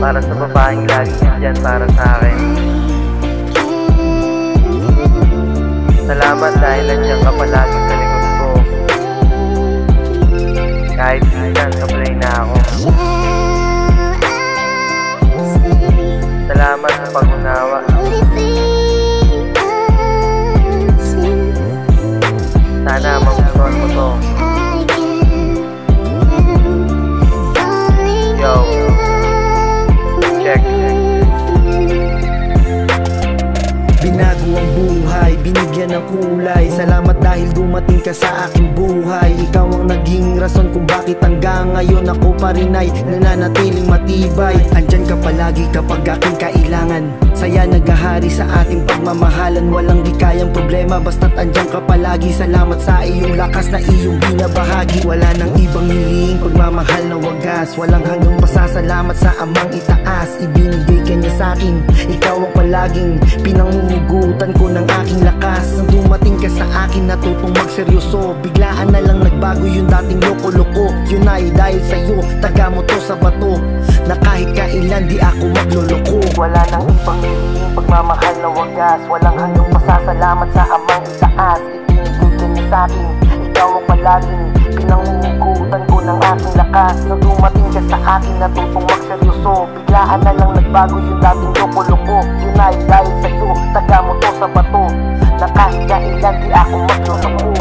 para sa babaeng laging nandyan para sa akin. Salamat dahil nandiyan ka palagi sa likod ko, kahit minsan sablay na ako. Salamat sa pag-unawa. Sana magustuhan mo to. Yo, check. Binago ang buhay, binigyan ng kulay. Salamat dahil dumating ka sa aking buhay. Ikaw ang naging rason kung bakit hanggang ngayon ako pa rin ay nananatiling matibay. Andyan ka palagi kapag aking kailangan. Saya naghahari sa ating pagmamahalan. Walang di kayang problema basta't andyan ka palagi. Salamat sa iyong lakas na iyong binabahagi. Wala nang ibang hiling, pagmamahal na wagas. Walang hanggang pasasalamat sa amang itaas. Ibinigay ka niya sa'kin, ikaw ang palaging pinangungugutan ko ng aking lakas. Nang dumating ka sa akin natutong magseryoso. Biglaan na lang nagbago yung dating loko-loko. Yun ay dahil sa'yo, taga mo to sa bato, na kahit kailan di ako magloloko. Wala nang ibang hiling, pagmamahal na wagas. Walang hanggang pasasalamat sa amang itaas. Ibinigay ka niya sa'kin, ikaw ang palaging pinangungugutan ko ng aking lakas. Nang dumating ka sa akin natutong magseryoso. Biglaan na lang nagbago yung dating loko-loko. Yun ay dahil sa'yo, taga mo to sa bato, na kahit kailan di ako magloloko.